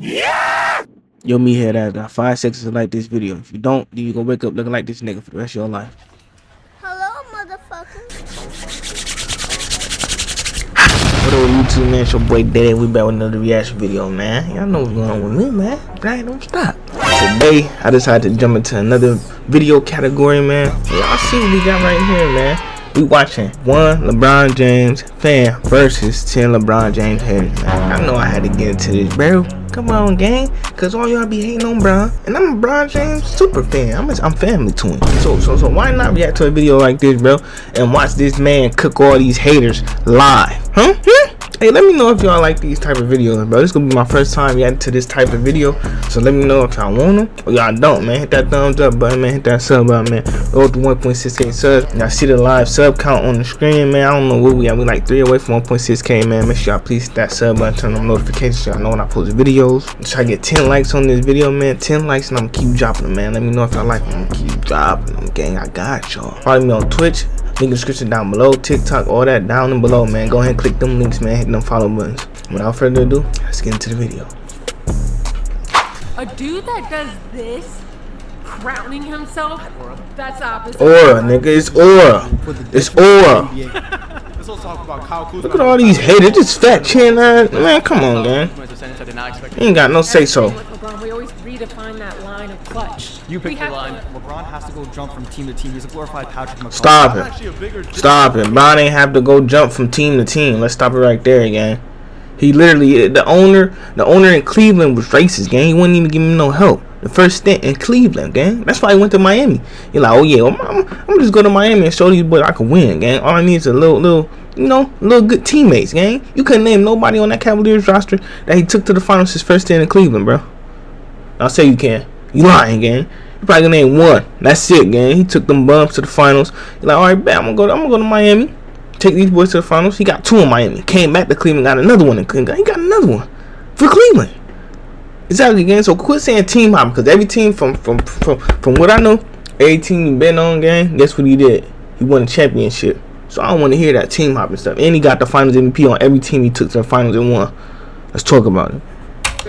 Yo, me head that got 5 seconds to like this video. If you don't, then you gonna wake up looking like this nigga for the rest of your life. Hello, motherfucker. What up, YouTube, man? It's your boy Daddy. We back with another reaction video, man. Y'all know what's going on with me, man. Brian, don't stop. Today, I decided to jump into another video category, man. Y'all see what we got right here, man. We watching 1 LeBron James fan versus 10 LeBron James haters, man. I know I had to get into this, bro. Come on, gang, cause all y'all be hating on Bron, and I'm a LeBron James super fan. I'm family to him. So why not react to a video like this, bro, and watch this man cook all these haters live, huh? Hey, let me know if y'all like these type of videos, bro. This gonna be my first time reacting to this type of video, so let me know if y'all want them or y'all don't, man. Hit that thumbs up button, man. Hit that sub button, man. Roll to 1.6K subs. Y'all see the live sub count on the screen, man. I don't know where we at. We like 3 away from 1.6K, man. Make sure y'all please hit that sub button, turn on notifications so y'all know when I post videos. Try to get 10 likes on this video, man. 10 likes and I'm gonna keep dropping them, man. Let me know if y'all like them. I'm gonna keep dropping them, gang. I got y'all. Follow me on Twitch. Link in the description down below, TikTok, all that down and below, man. Go ahead and click them links, man. Hit them follow buttons. Without further ado, let's get into the video. A dude that does this, crowning himself, that's opposite. Aura, nigga, it's aura. It's aura. Look at all these haters, just fat chin, man. Come on, man. You ain't got no say so. LeBron, we always redefine that line of clutch. You pick the line. LeBron has to go jump from team to team. He's a glorified Patrick McCall. Stop it. Stop it. Bron ain't have to go jump from team to team. Let's stop it right there, again. He literally, the owner in Cleveland was racist, gang. He wouldn't even give me no help. The first stint in Cleveland, gang. That's why he went to Miami. You're like, oh yeah, I'm just go to Miami and show these boys I can win, gang. All I need is a little good teammates, gang. You couldn't name nobody on that Cavaliers roster that he took to the finals his first stint in Cleveland, bro. I'll say you can. You lying, gang. You probably can name one. That's it, gang. He took them bumps to the finals. You're like, all right, bet I'm gonna go to Miami. Take these boys to the finals. He got 2 in Miami. Came back to Cleveland, got another one in Cleveland. He got another one for Cleveland. Exactly, gang. So quit saying team hop, because every team from what I know, every team he been on, gang, guess what he did? He won a championship. So I don't want to hear that team hopping stuff. And he got the finals MVP on every team he took to the finals and won. Let's talk about it.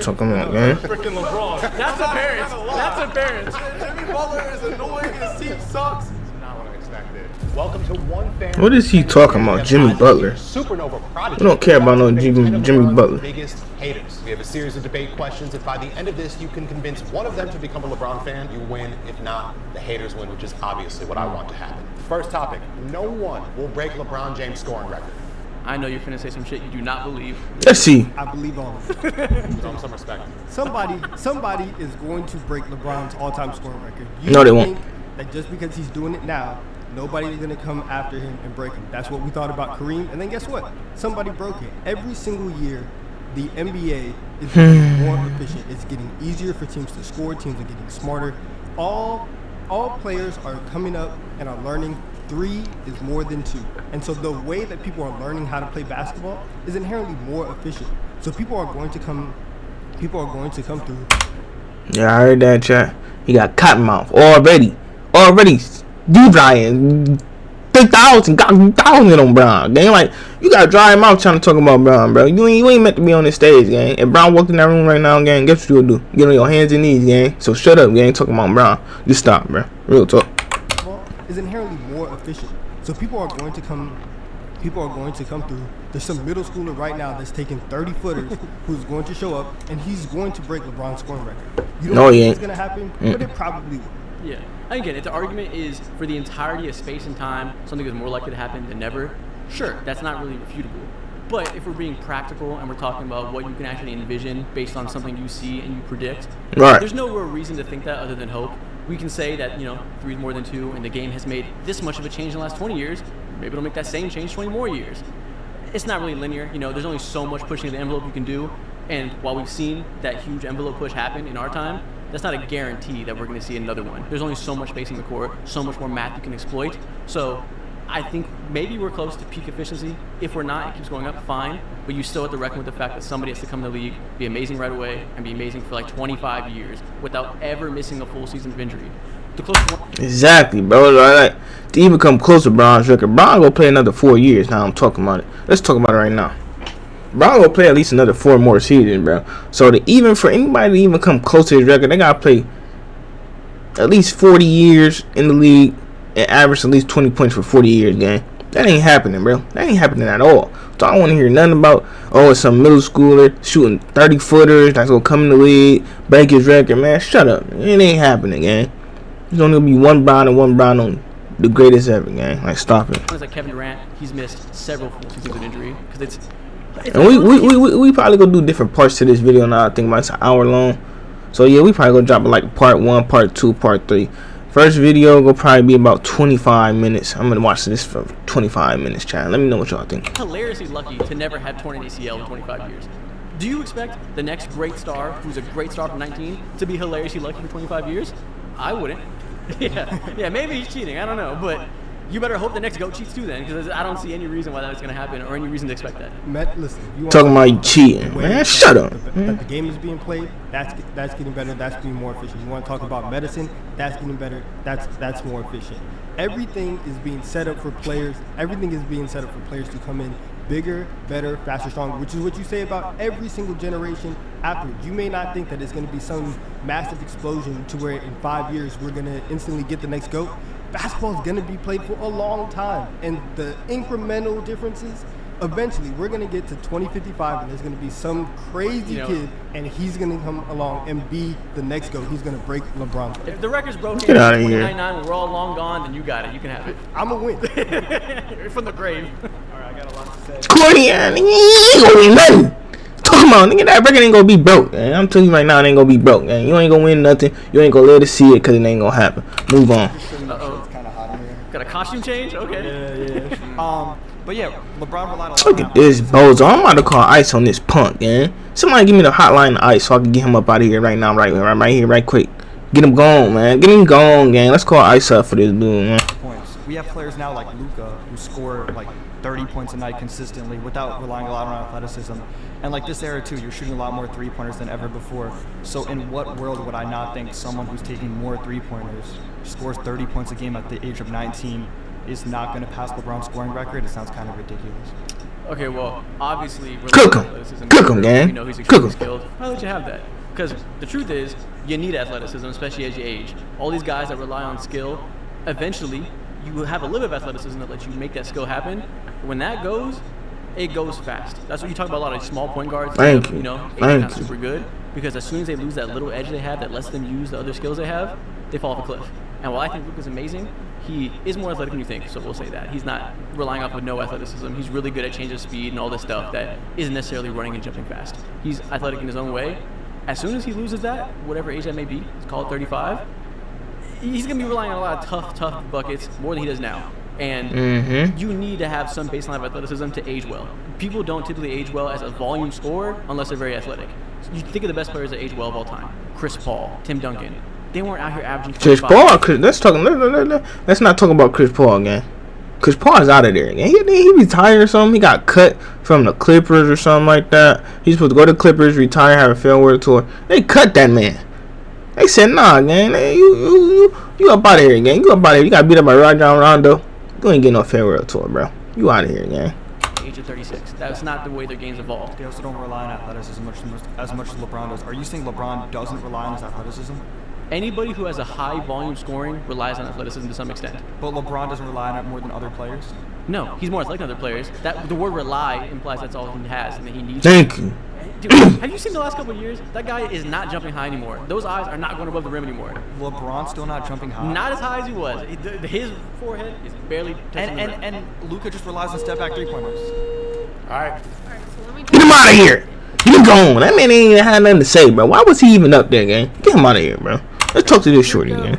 Talk about it, gang. Freaking LeBron. That's apparent. That's apparent. Jimmy Butler is annoying. His team sucks. Not what I expected. Welcome to one fan. What is he talking about, Jimmy Butler? Supernova prodigy. We don't care about no Jimmy Butler. Biggest haters. We have a series of debate questions. If by the end of this you can convince one of them to become a LeBron fan, you win. If not, the haters win, which is obviously what I want to happen. First topic. No one will break LeBron James' scoring record. I know you're finna say some shit you do not believe. Let's see. I believe all of it. Show him some respect. Somebody is going to break LeBron's all-time scoring record. No, they won't. That just because he's doing it now, nobody's going to come after him and break him. That's what we thought about Kareem. And then guess what? Somebody broke it. Every single year, the NBA is getting more efficient. It's getting easier for teams to score. Teams are getting smarter. All players are coming up and are learning 3 is more than 2. And so the way that people are learning how to play basketball is inherently more efficient. So people are going to come through. Yeah, I heard that, chat. He got cottonmouth already. D-Brian 3,000 on Bron, gang. Like, you gotta dry him out trying to talk about Bron, bro. You ain't meant to be on this stage, gang. If Bron walked in that room right now, gang, guess what you'll do? Get on your hands and knees, gang. So shut up, gang. Talking about Bron. Just stop, bro. Real talk. Is inherently more efficient. So people are going to come through. There's some middle schooler right now that's taking 30-footers who's going to show up, and he's going to break LeBron's scoring record. You don't know it's going to happen, but it probably will. Yeah. Again, if the argument is for the entirety of space and time, something is more likely to happen than never, sure, that's not really refutable. But if we're being practical and we're talking about what you can actually envision based on something you see and you predict, right, there's no real reason to think that other than hope. We can say that, 3 is more than 2, and the game has made this much of a change in the last 20 years. Maybe it'll make that same change 20 more years. It's not really linear. There's only so much pushing the envelope you can do. And while we've seen that huge envelope push happen in our time, that's not a guarantee that we're going to see another one. There's only so much space in the court, so much more math you can exploit. So I think maybe we're close to peak efficiency. If we're not, it keeps going up, fine. But you still have to reckon with the fact that somebody has to come in the league, be amazing right away, and be amazing for like 25 years without ever missing a full season of injury. The closest one. Exactly, bro. Like, to even come close to Bron's record, Bron gonna play another 4 years. Now I'm talking about it. Let's talk about it right now. Brown will play at least another 4 more seasons, bro. So for anybody to even come close to his record, they gotta play at least 40 years in the league and average at least 20 points for 40 years, gang. That ain't happening, bro. That ain't happening at all. So I don't want to hear nothing about, oh, it's some middle schooler shooting 30-footers that's going to come in the league, break his record, man. Shut up. It ain't happening, gang. There's only going to be one Brown and one Brown on the greatest ever, gang. Like, stop it. It's like Kevin Durant. He's missed several full seasons with injury because it's and we probably going to do different parts to this video now. I think about it's an hour long. So, yeah, we probably going to drop it like part 1, part 2, part 3. First video will probably be about 25 minutes. I'm going to watch this for 25 minutes, chat. Let me know what y'all think. Hilariously lucky to never have torn an ACL in 25 years. Do you expect the next great star, who's a great star from 19, to be hilariously lucky for 25 years? I wouldn't. Yeah, maybe he's cheating. I don't know. But you better hope the next GOAT cheats too then, because I don't see any reason why that's going to happen or any reason to expect that. Listen, you talking about you cheating, man. Shut up. That the game is being played, that's getting better, that's being more efficient. You want to talk about medicine, that's getting better, that's more efficient. Everything is being set up for players. Everything is being set up for players to come in bigger, better, faster, stronger, which is what you say about every single generation afterwards. You may not think that it's going to be some massive explosion to where in 5 years we're going to instantly get the next GOAT. Basketball is going to be played for a long time, and the incremental differences, eventually we're going to get to 2055 and there's going to be some crazy kid and he's going to come along and be the next GOAT. He's going to break LeBron. If the record's broken get out of in here. 2099 when we're all long gone, then you got it. You can have it. I'm a win. You're from the grave. All right, I got a lot to say. Corny, nigga, you ain't gonna win nothing. Talk about, nigga, that record ain't gonna be broke, man. I'm telling you right now, it ain't gonna be broke, man. You ain't gonna win nothing. You ain't gonna let us see it because it ain't gonna happen. Move on. Uh-oh. It's kind of hot in here. Got a costume change? Okay. Yeah. But yeah, LeBron relied on. Look at this bozo. I'm about to call ice on this punk, man. Somebody give me the hotline to ice so I can get him up out of here right now, right here, right quick. Get him gone, man. Get him gone, gang. Let's call ice up for this dude, man. Points. We have players now like Luka who score like 30 points a night consistently without relying a lot on athleticism. And like this era too, you're shooting a lot more 3-pointers than ever before. So in what world would I not think someone who's taking more 3-pointers, scores 30 points a game at the age of 19, is not going to pass LeBron's scoring record? It sounds kind of ridiculous. Okay, well, obviously, Cook him, gang. You know he's Cook extremely him. skilled. I'll let you have that. Because the truth is, you need athleticism, especially as you age. All these guys that rely on skill, eventually, you will have a little bit of athleticism that lets you make that skill happen. When that goes, it goes fast. That's what you talk about a lot of small point guards. Thank you. You know, Thank not you. super good. Because as soon as they lose that little edge they have that lets them use the other skills they have, they fall off a cliff. And while I think Luka's amazing, he is more athletic than you think, so we'll say that. He's not relying off of no athleticism. He's really good at change of speed and all this stuff that isn't necessarily running and jumping fast. He's athletic in his own way. As soon as he loses that, whatever age that may be, let's call it 35, he's going to be relying on a lot of tough buckets more than he does now. And you need to have some baseline of athleticism to age well. People don't typically age well as a volume scorer unless they're very athletic. You think of the best players that age well of all time. Chris Paul, Tim Duncan. They weren't out here averaging Chris 45. Paul, let's not talk about Chris Paul, gang. Chris Paul is out of there, gang. He retired or something. He got cut from the Clippers or something like that. He's supposed to go to the Clippers, retire, have a farewell tour. They cut that man. They said, nah, gang. You up out of here, gang. You up out of here. You got beat up by Rajon Rondo. You ain't getting no farewell tour, bro. You out of here, gang. Age of 36. That's not the way their game's evolved. They also don't rely on athleticism as much as LeBron does. Are you saying LeBron doesn't rely on his athleticism? Anybody who has a high volume scoring relies on athleticism to some extent. But LeBron doesn't rely on it more than other players? No, he's more athletic than other players. That the word rely implies that's all he has and that he needs. Thank you. Dude, have you seen the last couple of years? That guy is not jumping high anymore. Those eyes are not going above the rim anymore. LeBron's still not jumping high? Not as high as he was. His forehead is barely touching the rim. And Luka just relies on step back 3-pointers. All right. Alright, so let me Get him out of here. Get him gone. That man ain't even had nothing to say, bro. Why was he even up there, gang? Get him out of here, bro. Let's talk to this shorty, gang.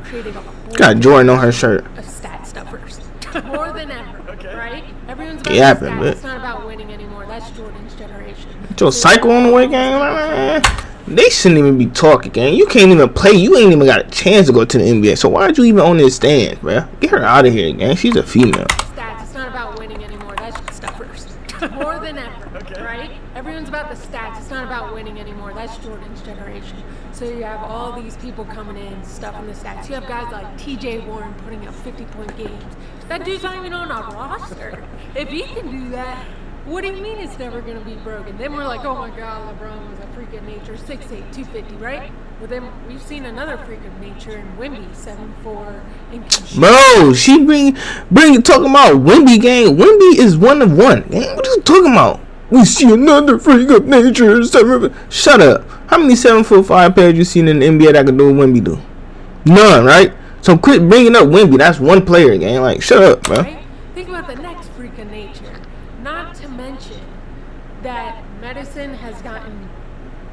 Got Jordan on her shirt. of stat stuffers. More than ever, right? Everyone's about Yeah, stats. but- It's not about winning anymore. That's Jordan's generation. Your cycle on the way, gang. Man. They shouldn't even be talking, gang. You can't even play. You ain't even got a chance to go to the NBA. So why'd you even on this stand, bro? Get her out of here, gang. She's a female. Stats. It's not about winning anymore. That's stuffers. More than ever, right? Everyone's about the stats. It's not about winning anymore. That's Jordan's generation. So you have all these people coming in, stuffing the stats. You have guys like T.J. Warren putting up 50-point games. That dude's not even on a roster. If he can do that, what do you mean it's never going to be broken? Then we're like, oh my God, LeBron was a freak of nature, 6'8", 250, right? But then we've seen another freak of nature in Wemby, 7'4", and can shoot. Bro, she bring talking about Wemby game. Wemby is 1 of 1. What are you talking about? We see another freak of nature. Shut up. How many 7'5" players you seen in the NBA that can do what Wemby do? None, right? So quit bringing up Wemby. That's one player, gang. Like, shut up, bro. Right? Think about the next freak of nature. Not to mention that medicine has gotten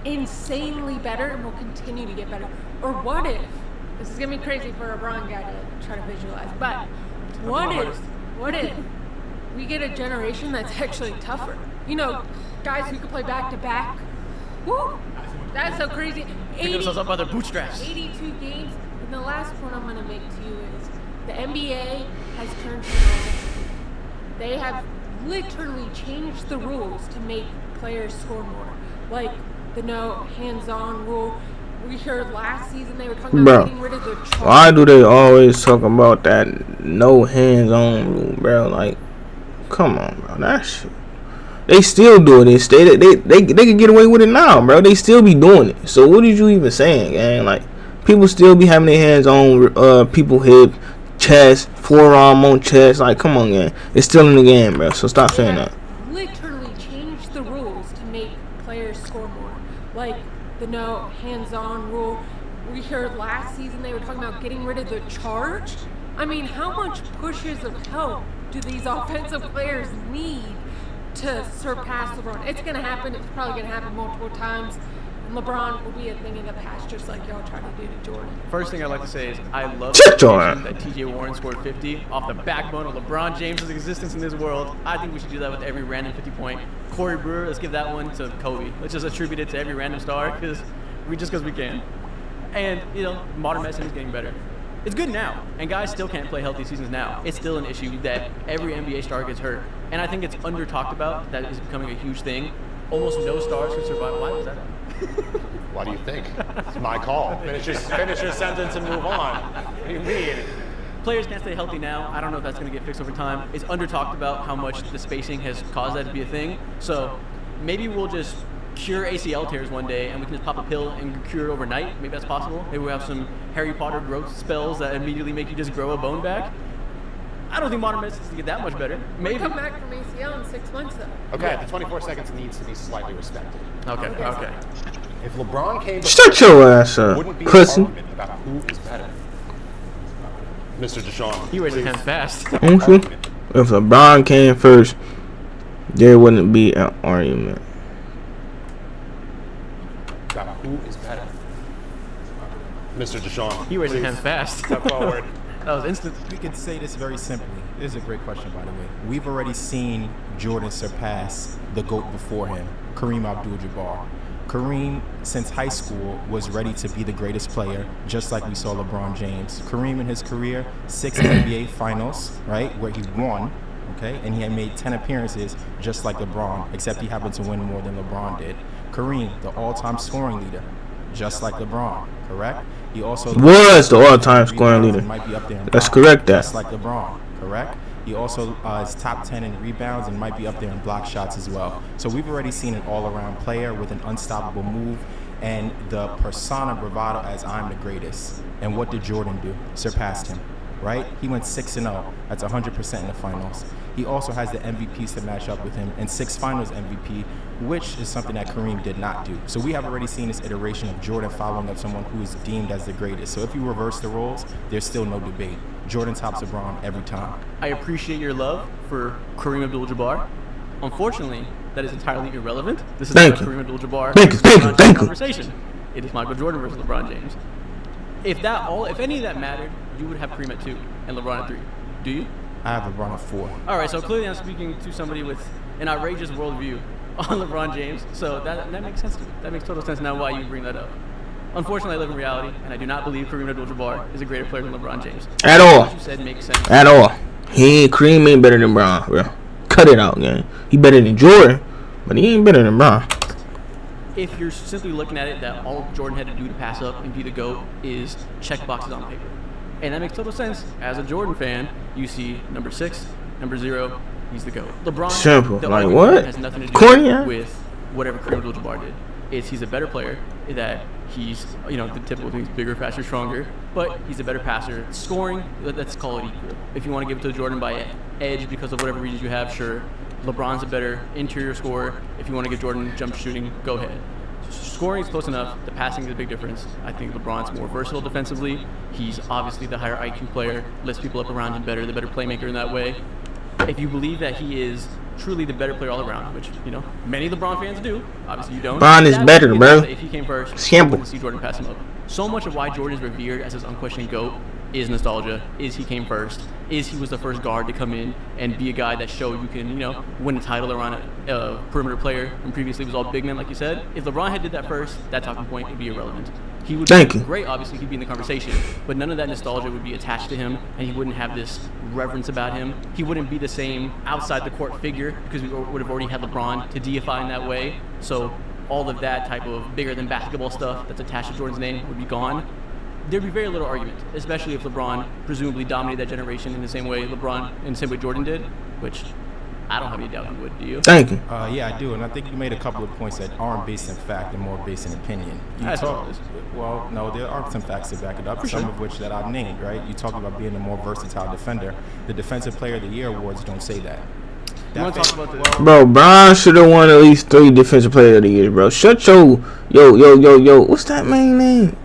insanely better and will continue to get better. Or what if, this is going to be crazy for a LeBron guy to try to visualize, but what if we get a generation that's actually tougher? You know, guys who can play back-to-back. Woo! That's so crazy. Pick themselves up by their bootstraps. 82 games. And the last point I'm going to make to you is the NBA has turned around. They have literally changed the rules to make players score more. Like the no hands-on rule. We heard last season they were talking about getting rid of the charge. Why do they always talk about that no hands-on rule, bro? Like, come on, bro. That shit. They still do it. They can get away with it now, bro. They still be doing it. So what did you even saying, gang? Like, people still be having their hands on people hip, chest, forearm on chest. Like, come on, gang. It's still in the game, bro. So stop saying that. Literally changed the rules to make players score more. Like the no hands-on rule. We heard last season they were talking about getting rid of the charge. I mean, how much pushes of help do these offensive players need to surpass LeBron? It's going to happen. It's probably going to happen multiple times. And LeBron will be a thing in the past, just like y'all tried to do to Jordan. First thing I'd like to say is I love that T.J. Warren scored 50 off the backbone of LeBron James' existence in this world. I think we should do that with every random 50-point. Corey Brewer, let's give that one to Kobe. Let's just attribute it to every random star because we can. And, you know, modern medicine is getting better. It's good now, and guys still can't play healthy seasons now. It's still an issue that every NBA star gets hurt, and I think it's under talked about. That is becoming a huge thing. Almost no stars can survive. Why was that? Why do you think? It's my call. Finish your sentence and move on. What do you mean? Players can't stay healthy now. I don't know if that's going to get fixed over time. It's under talked about how much the spacing has caused that to be a thing. So maybe we'll just cure ACL tears one day and we can just pop a pill and cure it overnight. Maybe that's possible. Maybe we'll have some Harry Potter growth spells that immediately make you just grow a bone back. I don't think modern medicine's going to get that much better. Maybe. We'll come back from ACL in 6 months, though. Okay, the 24 seconds needs to be slightly respected. Okay. If LeBron came to shut your ass up, wouldn't be pussy. an argument about who is better. Mr. Deshaun. He raised his hands fast. If LeBron came first, there wouldn't be an argument. About who is better. Mr. Deshaun. He raised his hands fast. Step forward. That was instant. We can say this very simply. This is a great question, by the way. We've already seen Jordan surpass the GOAT before him, Kareem Abdul-Jabbar. Kareem, since high school, was ready to be the greatest player, just like we saw LeBron James. Kareem in his career, 6 NBA finals, right, where he won, okay? And he had made 10 appearances just like LeBron, except he happened to win more than LeBron did. Kareem, the all-time scoring leader, just like LeBron, correct? He also was the all-time scoring leader. That's correct, that. Just like LeBron, correct? He also is top 10 in rebounds and might be up there in block shots as well. So we've already seen an all-around player with an unstoppable move and the persona bravado as I'm the greatest. And what did Jordan do? Surpassed him, right? He went 6-0. That's 100% in the finals. He also has the MVPs to match up with him and 6 finals MVP, which is something that Kareem did not do. So we have already seen this iteration of Jordan following up someone who is deemed as the greatest. So if you reverse the roles, there's still no debate. Jordan tops LeBron every time. I appreciate your love for Kareem Abdul-Jabbar. Unfortunately, that is entirely irrelevant. This is not a Kareem Abdul-Jabbar conversation. It is Michael Jordan versus LeBron James. If any of that mattered, you would have Kareem at 2 and LeBron at 3. Do you? I have LeBron at 4. All right, so clearly I'm speaking to somebody with an outrageous worldview on LeBron James. So that makes sense to me. That makes total sense now why you bring that up. Unfortunately, I live in reality, and I do not believe Kareem Abdul-Jabbar is a greater player than LeBron James. At all. What you said makes sense. At all. Kareem ain't better than Bron, bro. Cut it out, man. He better than Jordan, but he ain't better than Bron. If you're simply looking at it, that all Jordan had to do to pass up and be the GOAT is check boxes on paper. And that makes total sense. As a Jordan fan, you see number 6, number 0, he's the GOAT. LeBron, Simple. the Like, argument what? has nothing to do Corny, huh? with whatever Kareem Abdul-Jabbar did. He's a better player, that he's, the typical things, bigger, faster, stronger, but he's a better passer. Scoring, let's call it equal. If you want to give it to Jordan by edge because of whatever reasons you have, sure. LeBron's a better interior scorer. If you want to give Jordan jump shooting, go ahead. Scoring is close enough. The passing is a big difference. I think LeBron's more versatile defensively. He's obviously the higher IQ player, lifts people up around him better, the better playmaker in that way. If you believe that he is truly the better player all around, which, many LeBron fans do. Obviously, you don't. LeBron is better, bro. If he came first, Simple. you wouldn't see Jordan pass him up. So much of why Jordan is revered as his unquestioned GOAT is nostalgia, is he came first, is he was the first guard to come in and be a guy that showed you can, win a title around a perimeter player, and previously it was all big men, like you said. If LeBron had did that first, that talking point would be irrelevant. He would be great, obviously, he'd be in the conversation, but none of that nostalgia would be attached to him, and he wouldn't have this reverence about him. He wouldn't be the same outside the court figure, because we would have already had LeBron to deify in that way. So all of that type of bigger than basketball stuff that's attached to Jordan's name would be gone. There'd be very little argument, especially if LeBron presumably dominated that generation in the same way Jordan did, which I don't have any doubt he would. Do you? Thank you. Yeah, I do, and I think you made a couple of points that aren't based in fact and more based in opinion. Well, no, there are some facts to back it up, some of which that I've named, right? You talk about being a more versatile defender. The Defensive Player of the Year awards don't say that. You want to talk about this? Bro, Bron should have won at least 3 Defensive Player of the Year, bro. Shut yo, what's that man name?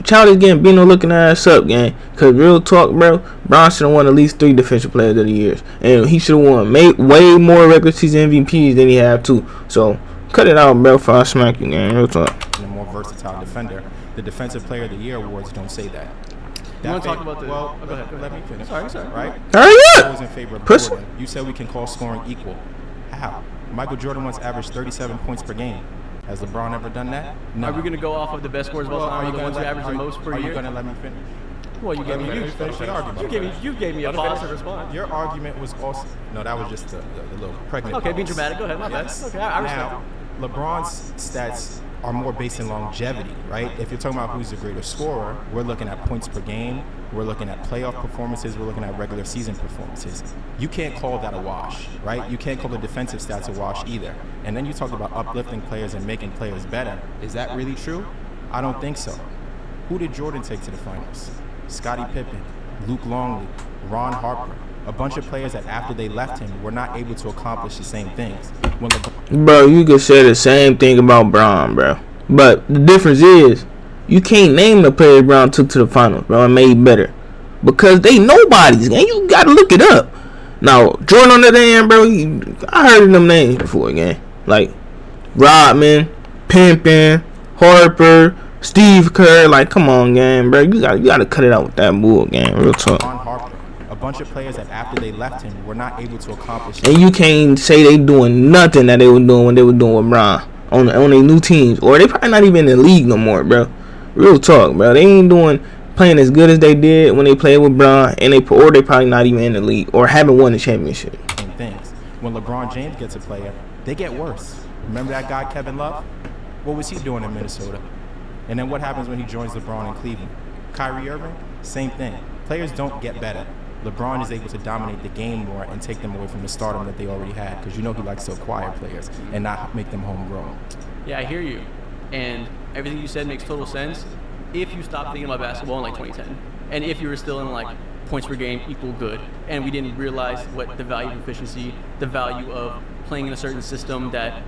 Childish Gambino looking ass up, gang. Cause real talk, bro, Bron should have won at least 3 Defensive Players of the Years, and he should have won way more regular season MVPs than he had too. So cut it out, bro. Before I smack you, gang. Real talk. A more versatile defender. The Defensive Player of the Year awards don't say that. You want to talk about this? Well, go ahead. Let me finish. Sorry. Right? Hurry I up. was in favor of Pussy. Jordan. You said we can call scoring equal. How? Michael Jordan once averaged 37 points per game. Has LeBron ever done that? No. Are we going to go off of the best scorers of all time, or the ones who average the most per year? Are you going to let me finish? Well, you gave me the argument. You gave me a pause to respond. Your argument was also that was just the little pregnant. Okay, being pause. dramatic. Go ahead. My bad. Yes. Okay, I respect now, LeBron's stats are more based in longevity, right? If you're talking about who's the greater scorer, we're looking at points per game, we're looking at playoff performances, we're looking at regular season performances. You can't call that a wash, right? You can't call the defensive stats a wash either. And then you talk about uplifting players and making players better. Is that really true? I don't think so. Who did Jordan take to the finals? Scottie Pippen, Luke Longley, Ron Harper. A bunch of players that after they left him were not able to accomplish the same things. Bro, you could say the same thing about Bron, bro. But the difference is, you can't name the players Bron took to the finals, bro, and made better. Because they nobodies, man. You gotta look it up. Now, Jordan on the other hand, bro, I heard of them names before, again. Like, Rodman, Pimpin, Harper, Steve Kerr. Like, come on, gang, bro. You gotta cut it out with that bull, gang. Real talk. Ron Harper. A bunch of players that after they left him were not able to accomplish. And you can't say they doing nothing that they were doing when they were doing with Bron on their new teams, or they probably not even in the league no more, bro. Real talk, bro. They ain't playing as good as they did when they played with Bron, and they probably not even in the league or haven't won the championship. And things. When LeBron James gets a player, they get worse. Remember that guy Kevin Love? What was he doing in Minnesota? And then what happens when he joins LeBron in Cleveland? Kyrie Irving, same thing. Players don't get better. LeBron is able to dominate the game more and take them away from the stardom that they already had, because he likes to acquire players and not make them homegrown. Yeah, I hear you. And everything you said makes total sense if you stop thinking about basketball in like 2010. And if you were still in like points per game equal good, and we didn't realize what the value of efficiency, the value of playing in a certain system that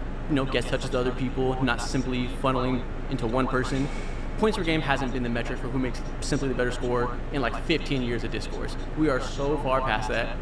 gets touches to other people, not simply funneling into one person. Points per game hasn't been the metric for who makes simply the better scorer in like 15 years of discourse. We are so far past that.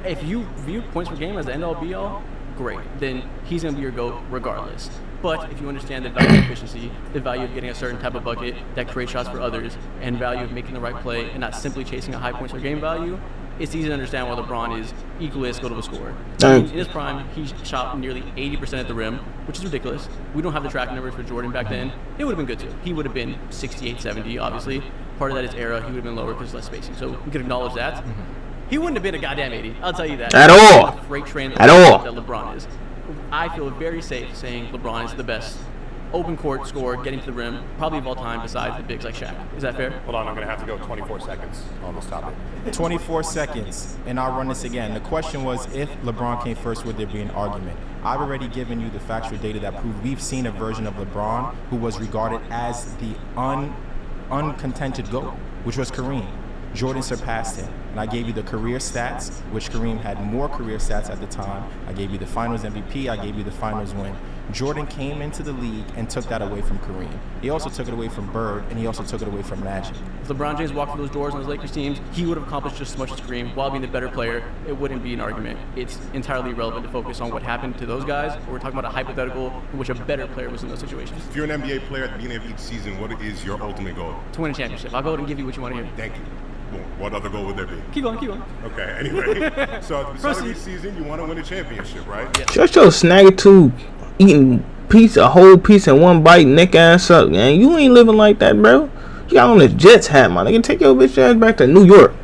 If you view points per game as the end-all be-all, great. Then he's going to be your GOAT regardless. But if you understand the value of efficiency, the value of getting a certain type of bucket that creates shots for others, and value of making the right play and not simply chasing a high points per game value, it's easy to understand why LeBron is equally as good of a scorer. In his prime, he shot nearly 80% at the rim, which is ridiculous. We don't have the track numbers for Jordan back then. It would have been good too. He would have been 68, 70, obviously. Part of that is era. He would have been lower because less spacing. So we could acknowledge that. He wouldn't have been a goddamn 80. I'll tell you that. At all. The freight train At all. that LeBron is. I feel very safe saying LeBron is the best open court scorer, getting to the rim, probably of all time besides the bigs like Shaq. Is that fair? Hold on, I'm going to have to go 24 seconds on this topic. 24 seconds, and I'll run this again. The question was, if LeBron came first, would there be an argument? I've already given you the factual data that prove we've seen a version of LeBron who was regarded as the uncontended GOAT, which was Kareem. Jordan surpassed him. And I gave you the career stats, which Kareem had more career stats at the time. I gave you the finals MVP. I gave you the finals win. Jordan came into the league and took that away from Kareem. He also took it away from Bird, and he also took it away from Magic. If LeBron James walked through those doors on his Lakers teams, he would have accomplished just as much as Kareem while being the better player. It wouldn't be an argument. It's entirely irrelevant to focus on what happened to those guys. We're talking about a hypothetical in which a better player was in those situations. If you're an NBA player at the beginning of each season, what is your ultimate goal? To win a championship. I'll go ahead and give you what you want to hear. Thank you. Well, what other goal would there be? Keep going. Okay, anyway. So at the start of each season, you want to win a championship, right? Yes. Shut your snaggletooth eating a whole piece in one bite, neck ass up, man. You ain't living like that, bro. You got on this Jets hat, man. They can take your bitch ass back to New York.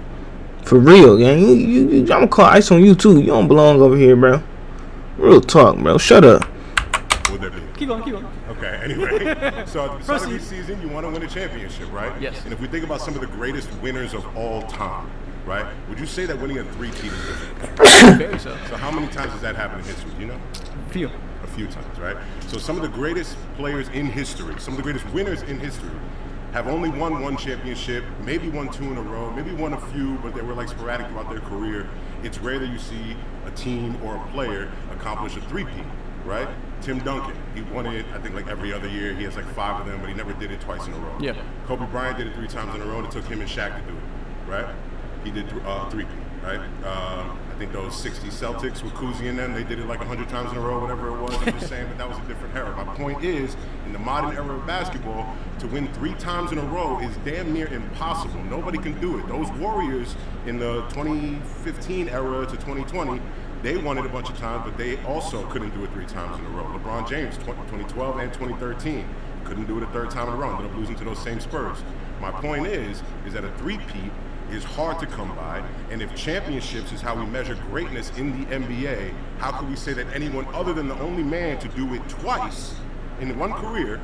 For real, gang. I'm gonna call ice on you, too. You don't belong over here, bro. Real talk, bro. Shut up. What would there be? Keep going. Okay, anyway. So at the start of each season, you want to win a championship, right? Yes. And if we think about some of the greatest winners of all time, right? Would you say that winning a three-peat is different? Very so. So how many times has that happened in history? Do you know? Few. A few times, right? So some of the greatest players in history, some of the greatest winners in history, have only won one championship, maybe won two in a row, maybe won a few, but they were like sporadic throughout their career. It's rare that you see a team or a player accomplish a three-peat, right? Tim Duncan, he won it, I think, like every other year. He has like 5 of them, but he never did it twice in a row. Yeah. Kobe Bryant did it 3 times in a row, and it took him and Shaq to do it, right? He did three-peat, right? I think those 60 Celtics with Cousy and them, they did it like 100 times in a row, whatever it was. I'm just saying, but that was a different era. My point is, in the modern era of basketball, to win 3 times in a row is damn near impossible. Nobody can do it. Those Warriors in the 2015 era to 2020, they won it a bunch of times, but they also couldn't do it 3 times in a row. LeBron James, 2012 and 2013, couldn't do it a 3rd time in a row, ended up losing to those same Spurs. My point is that a three-peat is hard to come by, and if championships is how we measure greatness in the NBA, how could we say that anyone other than the only man to do it twice in one career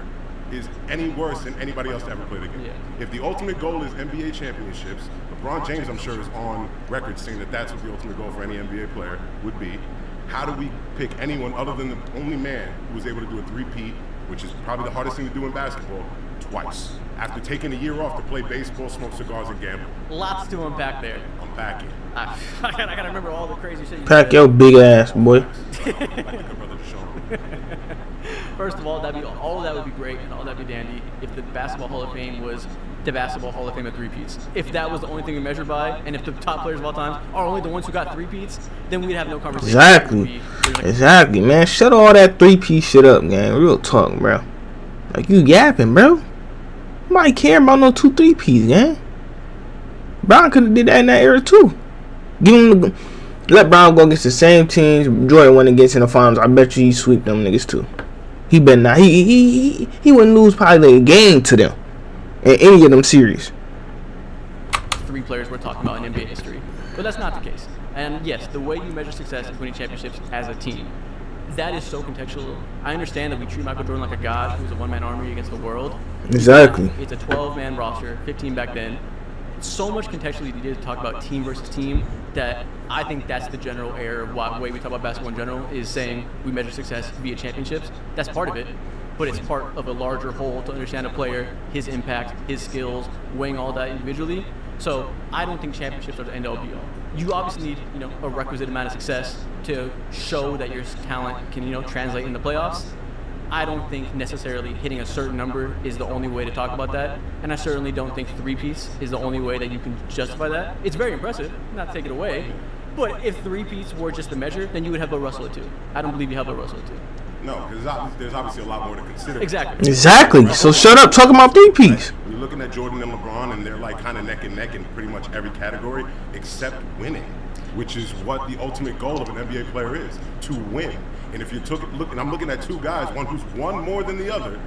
is any worse than anybody else to ever play the game? Yeah. If the ultimate goal is NBA championships, LeBron James, I'm sure, is on record saying that that's what the ultimate goal for any NBA player would be. How do we pick anyone other than the only man who was able to do a three-peat, which is probably the hardest thing to do in basketball, twice, after taking a year off to play baseball, smoke cigars, and gamble? Lots to unpack there. I'm packing. I gotta remember all the crazy shit you Pack said. your big ass, boy. Like the good brother Deshaun. First of all, all of that would be great and all that'd be dandy if the Basketball Hall of Fame was the Basketball Hall of Fame of three-peats. If that was the only thing we measured by, and if the top players of all time are only the ones who got three-peats, then we'd have no conversation. Exactly, man. Shut all that three-piece shit up, gang. Real talk, bro. Like, you yapping, bro. Nobody care about no 2 3-piece, gang. Brown could have did that in that era too. Let Brown go against the same teams Jordan went against in the finals. I bet you he sweep them niggas too. He better not. He wouldn't lose probably a game to them in any of them series. 3 players we're talking about in NBA history, but that's not the case. And yes, the way you measure success is winning championships as a team. That is so contextual. I understand that we treat Michael Jordan like a god who's a one-man army against the world. Exactly. It's a 12-man roster, 15 back then. So much contextually needed to talk about team versus team that I think that's the general error of the way we talk about basketball in general, is saying we measure success via championships. That's part of it, but it's part of a larger whole to understand a player, his impact, his skills, weighing all that individually. So I don't think championships are the end all be all. You obviously need, a requisite amount of success to show that your talent can, translate in the playoffs. I don't think necessarily hitting a certain number is the only way to talk about that, and I certainly don't think three-peats is the only way that you can justify that. It's very impressive, not to take it away, but if three-peats were just the measure, then you would have Bill Russell at 2. I don't believe you have Bill Russell at 2. No, because there's obviously a lot more to consider. Exactly. So shut up talking about three-piece. When you're looking at Jordan and LeBron, and they're like kind of neck and neck in pretty much every category except winning, which is what the ultimate goal of an NBA player is, to win. And if you and I'm looking at 2 guys, one who's won more than the other,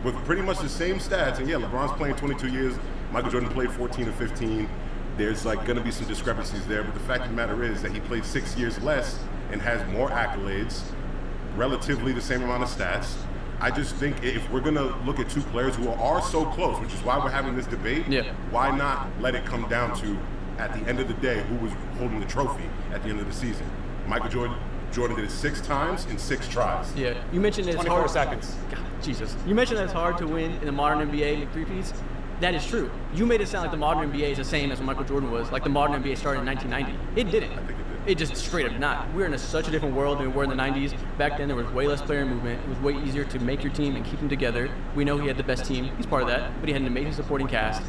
with pretty much the same stats. And yeah, LeBron's playing 22 years, Michael Jordan played 14 or 15. There's like going to be some discrepancies there, but the fact of the matter is that he played 6 years less and has more accolades, relatively the same amount of stats. I just think if we're gonna look at two players who are so close, which is why we're having this debate, why not let it come down to, at the end of the day, who was holding the trophy at the end of the season? Michael Jordan did it 6 times in 6 tries. Yeah, you mentioned it's 24 hard. seconds. God, Jesus. You mentioned that it's hard to win in the modern NBA, make three-peats. That is true. You made it sound like the modern NBA is the same as when Michael Jordan was, like the modern NBA started in 1990. It didn't. I think it did. It just straight up not. We're in such a different world than we were in the 90s. Back then, there was way less player movement. It was way easier to make your team and keep them together. We know he had the best team. He's part of that, but he had an amazing supporting cast.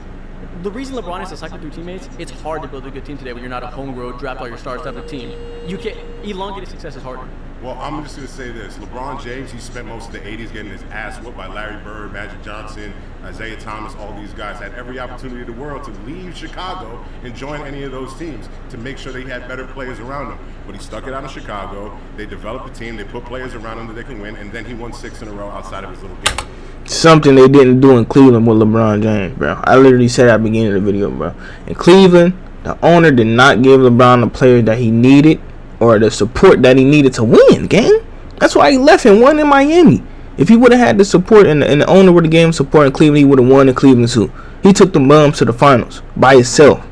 The reason LeBron has to cycle through teammates, it's hard to build a good team today when you're not a homegrown, draft all your stars type of team. You can't, elongated success is harder. Well, I'm just going to say this. LeBron James, he spent most of the 80s getting his ass whooped by Larry Bird, Magic Johnson, Isaiah Thomas, all these guys. Had every opportunity in the world to leave Chicago and join any of those teams to make sure they had better players around him. But he stuck it out in Chicago. They developed a team. They put players around him that they can win. And then he won 6 in a row outside of his little game. Something they didn't do in Cleveland with LeBron James, bro. I literally said at the beginning of the video, bro. In Cleveland, the owner did not give LeBron the players that he needed or the support that he needed to win, gang. That's why he left and won in Miami. If he would have had the support and the owner would have gave him support in Cleveland, he would have won in Cleveland too. He took the bums to the finals by himself.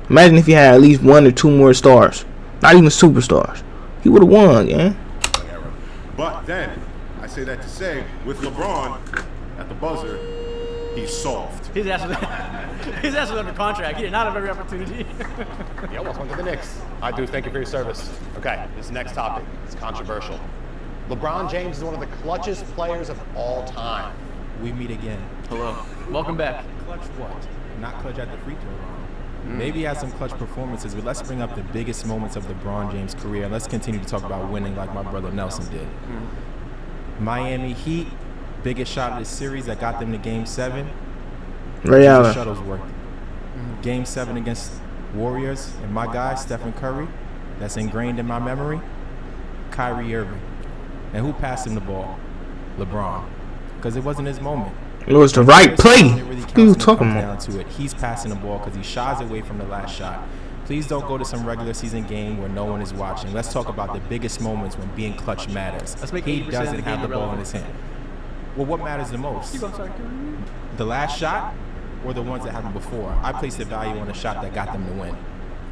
Imagine if he had at least 1 or 2 more stars, not even superstars. He would have won, gang. But then, I say that to say, with LeBron at the buzzer, he's soft. His ass was under contract. He did not have every opportunity. He almost went to the Knicks. I do thank you for your service. Okay, this next topic is controversial. LeBron James is one of the clutchest players of all time. We meet again. Hello. Welcome back. Clutch what? Not clutch at the free throw line. Maybe he has some clutch performances, but let's bring up the biggest moments of LeBron James' career. Let's continue to talk about winning like my brother Nelson did. Miami Heat, biggest shot of the series that got them to Game 7. Ray Allen. Shuttlesworth. Game 7 against Warriors, and my guy, Stephen Curry, that's ingrained in my memory, Kyrie Irving. And who passed him the ball? LeBron. Because it wasn't his moment. It was the right play. What are you talking about? He's passing the ball because he shies away from the last shot. Please don't go to some regular season game where no one is watching. Let's talk about the biggest moments when being clutch matters. Let's make he 80% doesn't of the have game the ball in irrelevant. his hand. Well, what matters the most? I'm sorry. The last shot or the ones that happened before? I place the value on the shot that got them to win.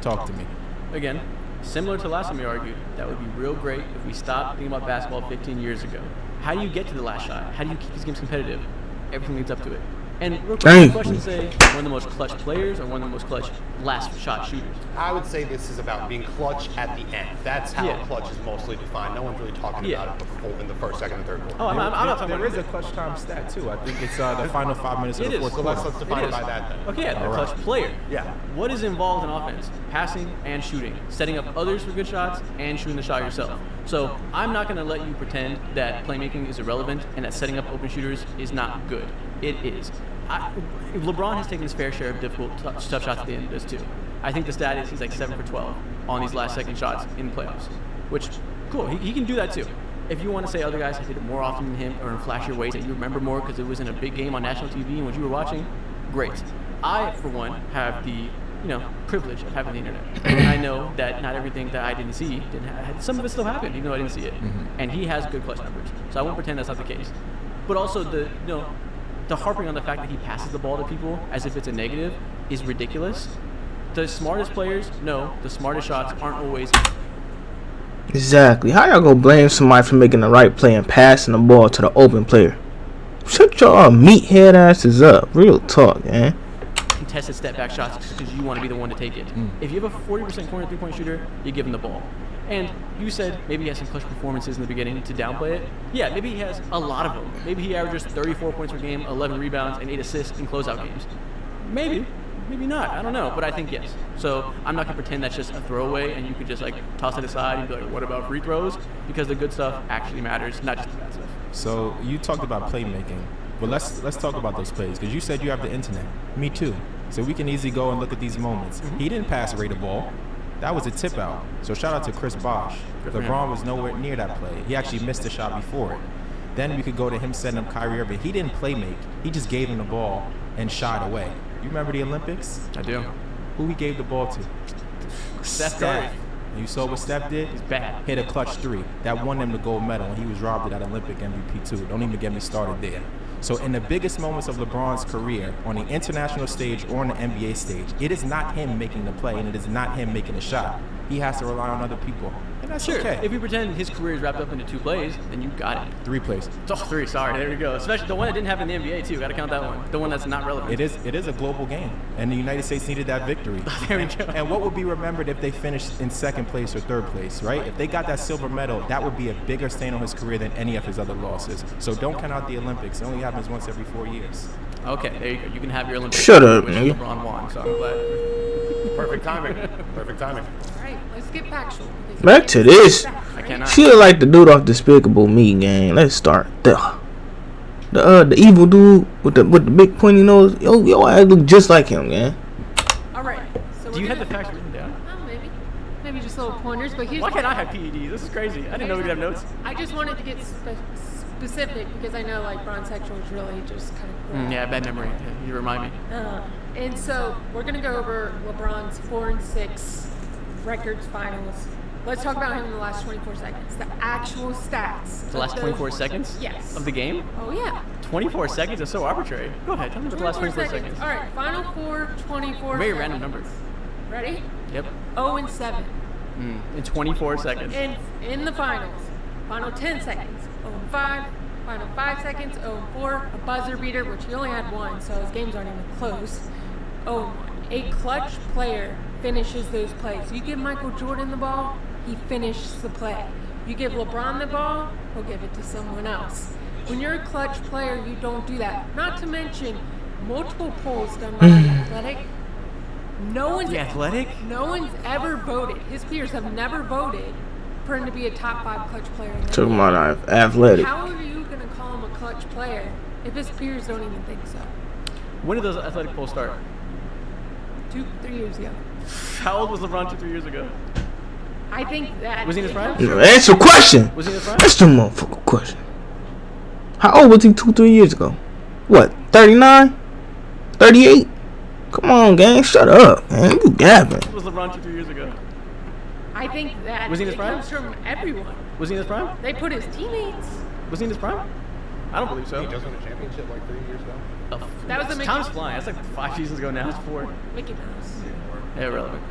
Talk to me. Again, similar to last time we argued, that would be real great if we stopped thinking about basketball 15 years ago. How do you get to the last shot? How do you keep these games competitive? Everything leads up to it. And real quick, question say, one of the most clutch players or one of the most clutch last shot shooters? I would say this is about being clutch at the end. That's how clutch is mostly defined. No one's really talking about it before in the first, second, and third quarter. Oh, I'm not talking about There is a clutch time stat too. I think it's the final 5 minutes of the fourth quarter. Let's define it by that then. Okay, the clutch player. Yeah. What is involved in offense? Passing and shooting. Setting up others for good shots and shooting the shot yourself. So I'm not going to let you pretend that playmaking is irrelevant and that setting up open shooters is not good. It is. LeBron has taken his fair share of difficult, tough shots at the end of this too. I think the stat is he's like 7 for 12 on these last second shots in the playoffs, which, cool, he can do that too. If you want to say other guys have did it more often than him or in flashier ways that you remember more because it was in a big game on national TV and what you were watching, great. I, for one, have the privilege of having the internet. And I know that not everything that I didn't see didn't happen. Some of it still happened, even though I didn't see it. And he has good clutch numbers, so I won't pretend that's not the case. But also the harping on the fact that he passes the ball to people as if it's a negative is ridiculous. The smartest players know the smartest shots aren't always. Exactly. How y'all gonna blame somebody for making the right play and passing the ball to the open player? Shut your meathead asses up. Real talk, man. Contested step back shots because you want to be the one to take it. If you have a 40% corner 3-point shooter, you give him the ball. And you said maybe he has some clutch performances in the beginning to downplay it. Yeah, maybe he has a lot of them. Maybe he averages 34 points per game, 11 rebounds, and 8 assists in closeout games. Maybe not. I don't know. But I think yes. So I'm not going to pretend that's just a throwaway and you could just toss it aside and be like, what about free throws? Because the good stuff actually matters, not just the bad stuff. So you talked about playmaking. But let's talk about those plays because you said you have the internet. Me too. So we can easily go and look at these moments. He didn't pass Ray the ball. That was a tip out. So shout out to Chris Bosh. LeBron was nowhere near that play. He actually missed the shot before it. Then we could go to him setting up Kyrie Irving. He didn't play make. He just gave him the ball and shied away. You remember the Olympics? I do. Who he gave the ball to? Steph. And you saw what Steph did? He's bad. Hit a clutch 3 that won them the gold medal, and he was robbed of that Olympic MVP too. Don't even get me started there. So in the biggest moments of LeBron's career, on the international stage or on the NBA stage, it is not him making the play, and it is not him making the shot. He has to rely on other people, and that's Sure. okay. If we pretend his career is wrapped up into 2 plays, then you got it. 3 plays. Oh, 3. Sorry. There we go. Especially the one that didn't happen in the NBA too. Got to count that one. The one that's not relevant. It is a global game, and the United States needed that victory. There we go. And what would be remembered if they finished in 2nd place or 3rd place, right? If they got that silver medal, that would be a bigger stain on his career than any of his other losses. So don't count out the Olympics. It only happens once every 4 years. Okay, there you go. You can have your Olympics. Shut up, which nigga. LeBron won, so I'm glad. Perfect timing. Perfect timing. All right, let's get factual. because Back to this. I cannot. She look like the dude off Despicable Me, gang. Let's start there. The evil dude with the big pointy nose. Yo, I look just like him, gang. All right. So Do you we're have the gonna- facts written down? Maybe just little pointers. But here's Why can't I have PEDs? This is crazy. I didn't know we could have notes. I just wanted to get specific because I know like bronsexual is really just kind of. Yeah, bad memory. Yeah, you remind me. And so we're gonna go over LeBron's 4 and 6 records finals. Let's talk about him in the last 24 seconds. The actual stats. The last 24 seconds? Yes. Of the game? Oh yeah. 24 seconds is so arbitrary. Go ahead, tell me about the last 24 seconds. All right, final 4, 24. Very seconds. random numbers. Ready? Yep. 0 and 7. In 24 seconds. And in the finals, final 10 seconds, 0 and 5. Final 5 seconds, 0 and 4. A buzzer beater, which he only had 1, so his games aren't even close. 0 and 1. A clutch player finishes those plays. You give Michael Jordan the ball, he finishes the play. You give LeBron the ball, he'll give it to someone else. When you're a clutch player, you don't do that. Not to mention multiple polls done by The Athletic. No one's ever voted. His peers have never voted for him to be a top 5 clutch player. In the Talking NBA. about athletic. How are you going to call him a clutch player if his peers don't even think so? When did those athletic polls start? 2-3 years ago. How old was LeBron 2-3 years ago? I think that. Was he in his prime? Answer the question. Was he in his prime? That's the motherfucking question. How old was he 2-3 years ago? What, 39? 38? Come on, gang, shut up, man. You gabbing. Was LeBron 2-3 years ago? I think that Was he in his it prime? comes from everyone. Was he in his prime? They put his teammates. Was he in his prime? I don't believe so. He just won a championship like 3 years ago. That was the Mickey- Time's flying. That's like 5 seasons ago now. It's 4. Mickey Mouse. Irrelevant.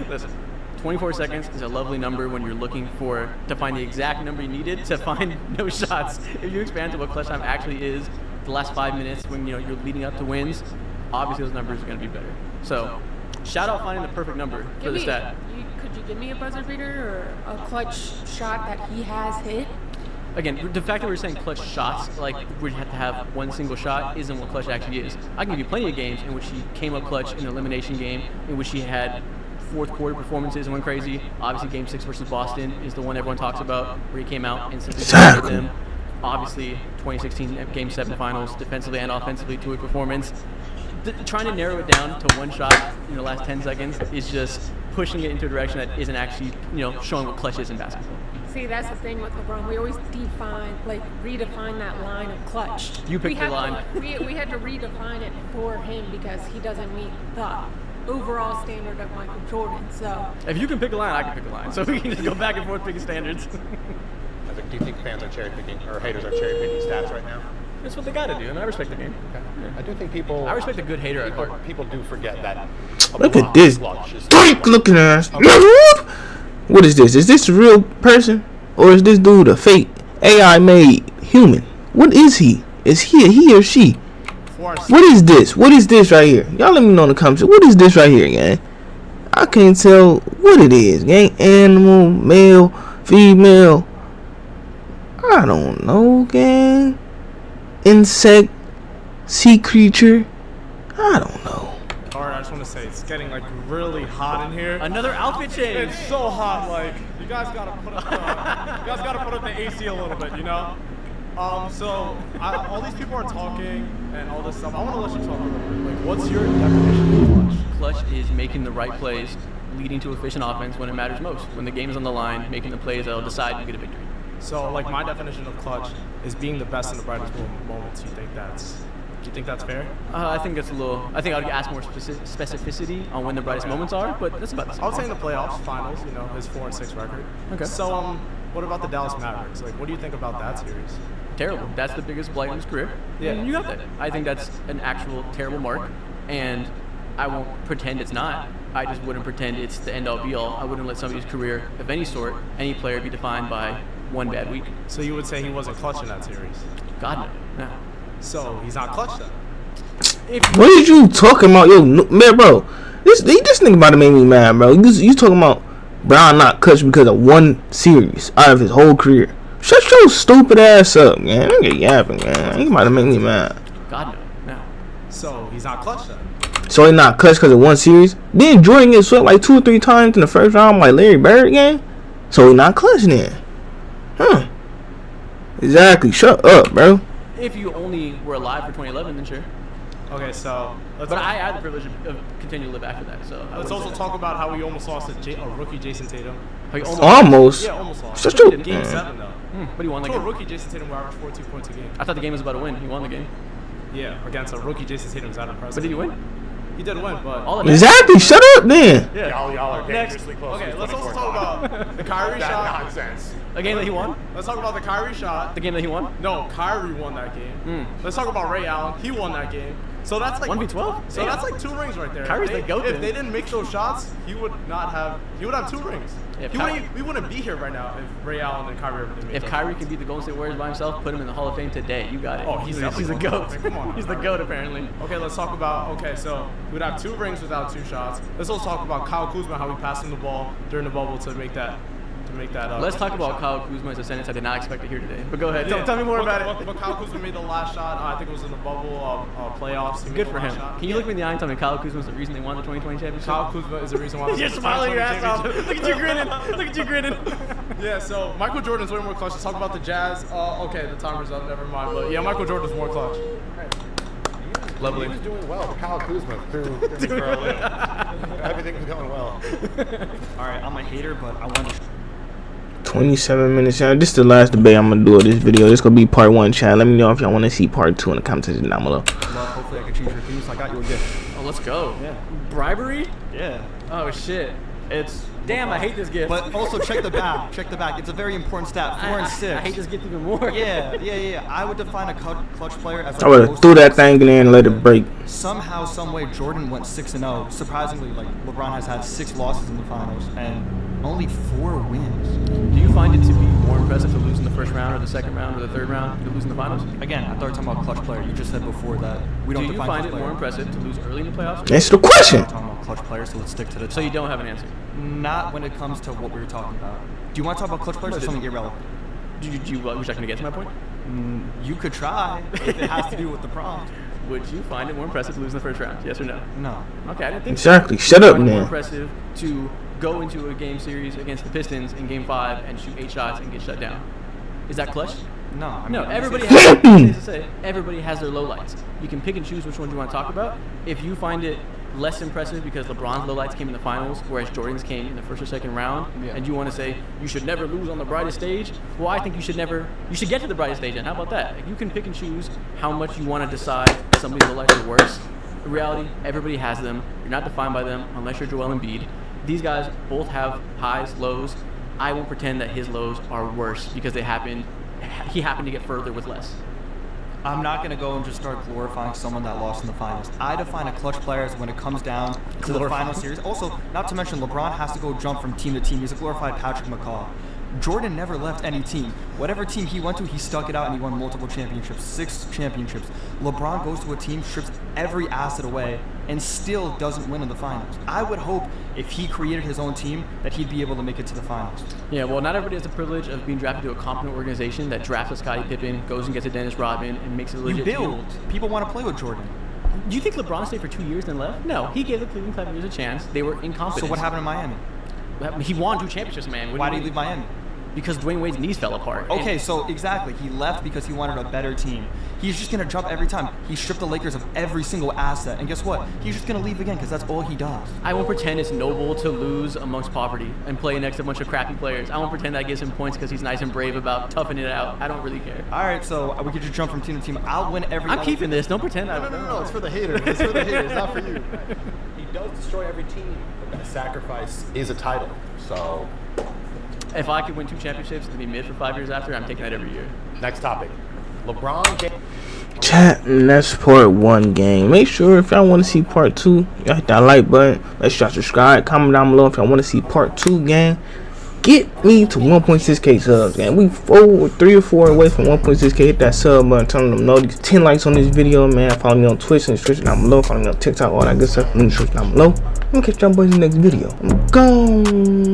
Listen, 24 seconds is a lovely number when you're looking to find the exact number you needed to find no shots. If you expand to what clutch time actually is, the last 5 minutes when you're leading up to wins, obviously those numbers are going to be better. So, shout out finding the perfect number for the stat. Could you give me a buzzer beater or a clutch shot that he has hit? Again, the fact that we're saying clutch shots, like we have to have one single shot, isn't what clutch actually is. I can give you plenty of games in which he came up clutch in an elimination game, in which he had fourth quarter performances and went crazy. Obviously, Game 6 versus Boston is the one everyone talks about, where he came out and simply dominated them. Obviously, 2016 Game 7 Finals, defensively and offensively, to a performance. Trying to narrow it down to one shot in the last 10 seconds is just pushing it into a direction that isn't actually, showing what clutch is in basketball. See, that's the thing with LeBron. We always redefine that line of clutch. You picked the line. We had to redefine it for him because he doesn't meet the overall standard of Michael Jordan. So if you can pick a line, I can pick a line. So we can just go back and forth picking standards. Do you think fans are cherry picking, or haters are cherry picking stats right now? That's what they got to do, and I respect the game. Okay. Yeah. I do think people. I respect a good hater at heart. People do forget that. Look at this freak looking ass. What is this? Is this a real person, or is this dude a fake AI made human? What is he? Is he a he or she? What is this? What is this right here? Y'all let me know in the comments. What is this right here, gang? I can't tell what it is, gang. Animal, male, female. I don't know, gang. Insect, sea creature. I don't know. Alright, I just want to say it's getting really hot in here. Another outfit change. It's so hot. You guys gotta put up the AC a little bit, all these people are talking and all this stuff. I want to let you talk a little bit. What's your definition of clutch? Clutch is making the right plays, leading to efficient offense when it matters most. When the game is on the line, making the plays that'll decide you get a victory. So, my definition of clutch is being the best in the brightest moments. You think that's Do you think that's fair? I think that's a little. I think I'd ask more specificity on when the brightest moments are, but that's about the same. I would say in the playoffs, finals, you know, his 4-6 record. Okay. So, what about the Dallas Mavericks? Like, what do you think about that series? Terrible. That's the biggest blight in his career. Yeah. And you got that. I think that's an actual terrible mark, and I won't pretend it's not. I just wouldn't pretend it's the end-all be-all. I wouldn't let somebody's career of any sort, any player, be defined by one bad week. So you would say he wasn't clutch in that series? God, no. No. So he's not clutch then? What is you talking about, yo, man, bro? This nigga about to make me mad, bro. You talking about Brown not clutch because of one series out of his whole career? Shut your stupid ass up, man. Don't get yapping, man. You about to make me mad. God, no. No. So he's not clutch then? So he not clutch because of one series? Didn't Jordan get swept like 2 or 3 times in the first round like Larry Bird game? So he not clutch then? Huh. Exactly. Shut up, bro. If you only were alive for 2011, then sure. Okay, so But I had the privilege of continuing to live after that, so. let's also talk about how we almost lost to a rookie Jason Tatum. How you Almost. Yeah, almost lost. Shut your... Game 7 though. But he won the To a game. rookie Jason Tatum who averaged 14 points a game. I thought the game was about to win. He won the game. Yeah, against a rookie Jason Tatum is that impressive. But did he win? He did win, but All of that. Exactly. Shut up then. Yeah. Y'all are next. dangerously close. Okay, to let's also 24-5. talk about the Kyrie That shot. nonsense. A game that he won? Let's talk about the Kyrie shot. The game that he won? No, Kyrie won that game. Let's talk about Ray Allen. He won that game. So that's like 1v12? So that's like 2 rings right there. Kyrie's If the GOAT If then. they didn't make those shots, he would have 2 rings. Yeah, We wouldn't be here right now if Ray Allen and Kyrie didn't make If those Kyrie shots. can beat the Golden State Warriors by himself, put him in the Hall of Fame today. You got it. Oh, he's a definitely GOAT. Come on. He's the GOAT, apparently. Okay, let's talk about. Okay, so we'd have 2 rings without 2 shots. Let's also talk about Kyle Kuzma, how we passed him the ball during the bubble to make that. Let's talk about Kyle Kuzma. It's a sentence I did not expect to hear today. But go ahead. Yeah. Tell me more about it. But Kyle Kuzma made the last shot. I think it was in the bubble playoffs. He made Good the for last him. shot. Can you look me in the eye and tell me Kyle Kuzma is the reason they won the 2020 championship? Kyle Kuzma is the reason why. You're smiling your ass off. Look at you grinning. Look at you grinning. Yeah, so Michael Jordan's way more clutch. Let's talk about the Jazz. Okay, the timer's up. Never mind. But yeah, Michael Jordan's more clutch. Lovely. He was doing well, but Kyle Kuzma threw for a loop. Everything was going well. All right, I'm a hater, but I want to. 27 minutes. Now, this is the last debate I'm gonna do of this video. This gonna be part 1, chat. Let me know if y'all want to see part 2 in the comment section down below. Love, hopefully I can change your views. I got you a gift. Oh, let's go. Yeah. Bribery? Yeah. Oh, shit. It's. Damn, I hate this gift. But also check the back. Check the back. It's a very important stat. 4 and 6. I hate this gift even more. Yeah. I would define a clutch player as. I would have threw that thing in there and let it break. Somehow, some way, Jordan went 6-0. Surprisingly, like LeBron has had 6 losses in the finals and only 4 wins. Do you find it to be more impressive to lose in the first round or the second round or the third round to lose in the finals? Again, I thought you were talking about clutch player. You just said before that we don't Do you define find clutch it more player. impressive to lose early in the playoffs? Answer the question. We're talking about clutch players, so let's stick to the. So you don't have an answer? Not when it comes to what we were talking about. Do you want to talk about clutch players or something irrelevant? Wish I can get to my point? You could try if it has to do with the prompt. Would you find it more impressive to lose in the first round? Yes or no? No. Okay, I didn't think Exactly. so. Shut Would you up, find it more man. impressive to go into a game series against the Pistons in Game 5 and shoot 8 shots and get shut down. Is that clutch? No. I mean, No, I'm everybody saying- has, everybody has their lowlights. You can pick and choose which ones you want to talk about. If you find it less impressive because LeBron's lowlights came in the finals, whereas Jordan's came in the first or second round, and you want to say you should never lose on the brightest stage, well, I think you should get to the brightest stage. And how about that? Like, you can pick and choose how much you want to decide somebody's lowlights are worse. In reality, everybody has them. You're not defined by them unless you're Joel Embiid. These guys both have highs, lows. I won't pretend that his lows are worse because he happened to get further with less. I'm not going to go and just start glorifying someone that lost in the finals. I define a clutch player as when it comes down to the final series. Also, not to mention LeBron has to go jump from team to team. He's a glorified Patrick McCaw. Jordan never left any team. Whatever team he went to, he stuck it out and he won multiple championships, 6 championships. LeBron goes to a team, strips every asset away, and still doesn't win in the finals. I would hope if he created his own team that he'd be able to make it to the finals. Yeah, well, not everybody has the privilege of being drafted to a competent organization that drafts a Scottie Pippen, goes and gets a Dennis Rodman, and makes it a You legit build. team. People want to play with Jordan. Do you think LeBron stayed for 2 years then left? No, he gave the Cleveland Cavaliers a chance. They were incompetent. So what happened in Miami? He won 2 championships, man. Why did he leave Miami? because Dwayne Wade's knees fell apart. Okay, so exactly. He left because he wanted a better team. He's just going to jump every time. He stripped the Lakers of every single asset. And guess what? He's just going to leave again because that's all he does. I won't pretend it's noble to lose amongst poverty and play next to a bunch of crappy players. I won't pretend that gives him points because he's nice and brave about toughing it out. I don't really care. All right, so we could just jump from team to team. I'll win every I'm keeping this. Don't pretend. No, it's for the haters. It's for the haters, not for you. He does destroy every team, but that sacrifice is a title. So, If I could win 2 championships and be mid for 5 years after, I'm taking that every year. next topic. LeBron James. Chat, and that's part 1, gang. Make sure if y'all want to see part 2, y'all hit that like button. Make sure y'all subscribe. Comment down below if y'all want to see part 2, gang. Get me to 1.6k subs, gang. We 3 or 4 away from 1.6k. Hit that sub button. Turn them no. 10 likes on this video, man. Follow me on Twitch and description down below. Follow me on TikTok, all that good stuff in the description down below. I'm gonna catch y'all boys in the next video. I'm gone.